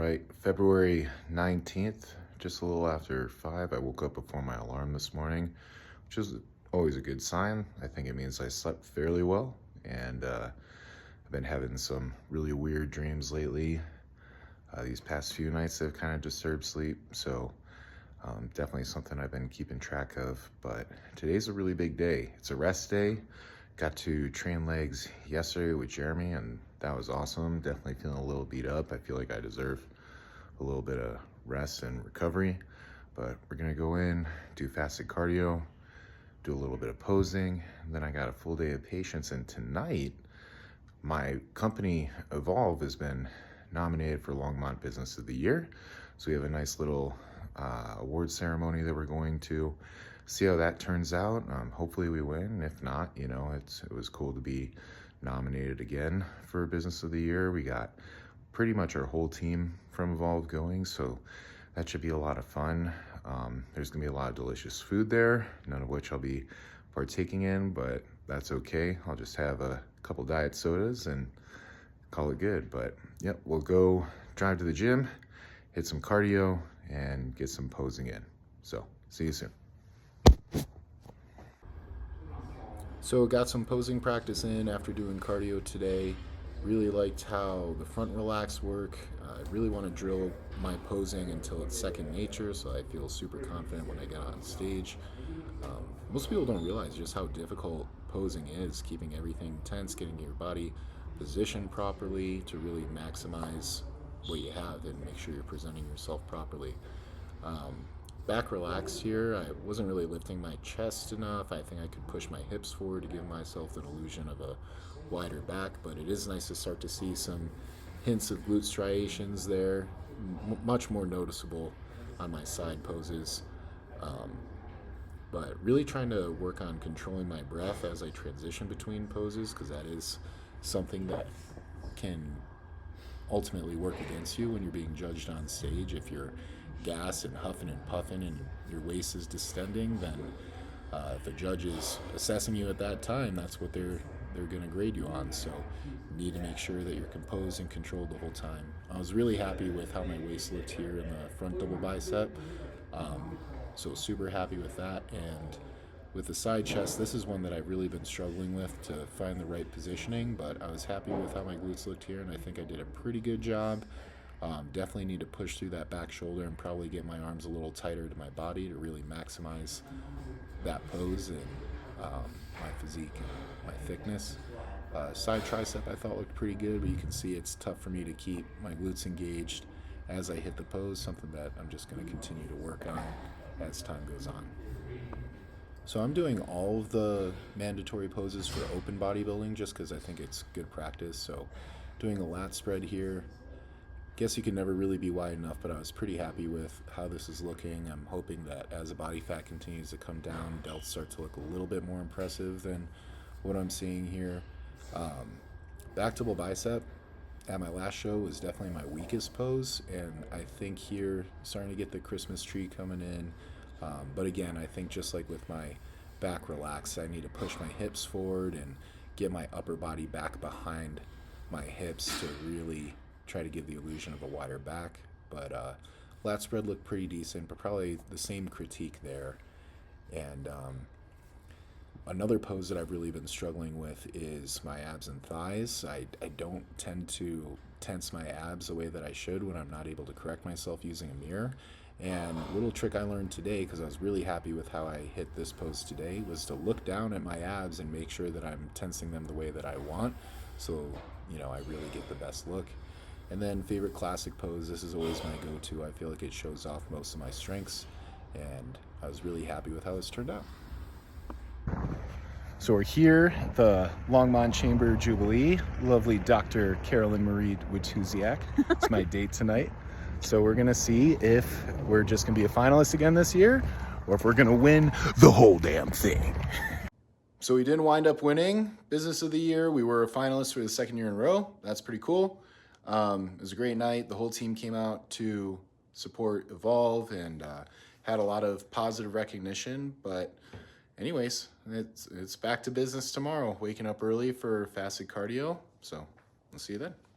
right, February 19th, just a little after 5, I woke up before my alarm this morning, which is always a good sign. I think it means I slept fairly well, and I've been having some really weird dreams lately. These past few nights have kind of disturbed sleep, so definitely something I've been keeping track of. But today's a really big day. It's a rest day. Got to train legs yesterday with Jeremy, and that was awesome. Definitely feeling a little beat up. I feel like I deserve a little bit of rest and recovery. But we're gonna go in, do fasted cardio, do a little bit of posing, and then I got a full day of patience. And tonight, my company Evolve has been nominated for Longmont Business of the Year. So we have a nice little award ceremony that we're going to see how that turns out. Hopefully we win. If not, you know, it was cool to be nominated again for Business of the Year. We got pretty much our whole team from Evolve going, so that should be a lot of fun. There's gonna be a lot of delicious food there, none of which I'll be partaking in, but that's okay. I'll just have a couple diet sodas and call it good. But yep, we'll go drive to the gym, hit some cardio, and get some posing in. So see you soon. So got some posing practice in after doing cardio today. Really liked how the front relax work. I really want to drill my posing until it's second nature, so I feel super confident when I get on stage. Most people don't realize just how difficult posing is, keeping everything tense, getting your body positioned properly to really maximize what you have and make sure you're presenting yourself properly. Back relaxed here. I wasn't really lifting my chest enough. I think I could push my hips forward to give myself an illusion of a wider back, but it is nice to start to see some hints of glute striations there, much more noticeable on my side poses. Um, but really trying to work on controlling my breath as I transition between poses, because that is something that can ultimately work against you when you're being judged on stage. If you're gas and huffing and puffing and your waist is distending, then if a judge is assessing you at that time, that's what they're going to grade you on. So you need to make sure that you're composed and controlled the whole time. I was really happy with how my waist looked here in the front double bicep. So super happy with that. And with the side chest, this is one that I've really been struggling with to find the right positioning, but I was happy with how my glutes looked here, and I think I did a pretty good job. Definitely need to push through that back shoulder and probably get my arms a little tighter to my body to really maximize that pose and my physique and my thickness. Side tricep I thought looked pretty good, but you can see it's tough for me to keep my glutes engaged as I hit the pose, something that I'm just going to continue to work on as time goes on. So I'm doing all of the mandatory poses for open bodybuilding just because I think it's good practice. So doing a lat spread here. Guess you can never really be wide enough, but I was pretty happy with how this is looking. I'm hoping that as the body fat continues to come down, delts start to look a little bit more impressive than what I'm seeing here. Back double bicep at my last show was definitely my weakest pose, and I think here starting to get the Christmas tree coming in. But again, I think just like with my back relax, I need to push my hips forward and get my upper body back behind my hips to really try to give the illusion of a wider back. But lat spread looked pretty decent, but probably the same critique there. And another pose that I've really been struggling with is my abs and thighs. I don't tend to tense my abs the way that I should when I'm not able to correct myself using a mirror. And a little trick I learned today, because I was really happy with how I hit this pose today, was to look down at my abs and make sure that I'm tensing them the way that I want, so you know I really get the best look. And then favorite classic pose, this is always my go-to. I feel like it shows off most of my strengths, and I was really happy with how this turned out. So we're here, the Longmont Chamber Jubilee. Lovely Dr. Carolyn Marie Wituziak. It's my date tonight. So we're gonna see if we're just gonna be a finalist again this year, or if we're gonna win the whole damn thing. So we didn't wind up winning Business of the Year. We were a finalist for the second year in a row. That's pretty cool. It was a great night. The whole team came out to support Evolve and had a lot of positive recognition. But anyways, it's back to business tomorrow. Waking up early for fasted cardio. So we'll see you then.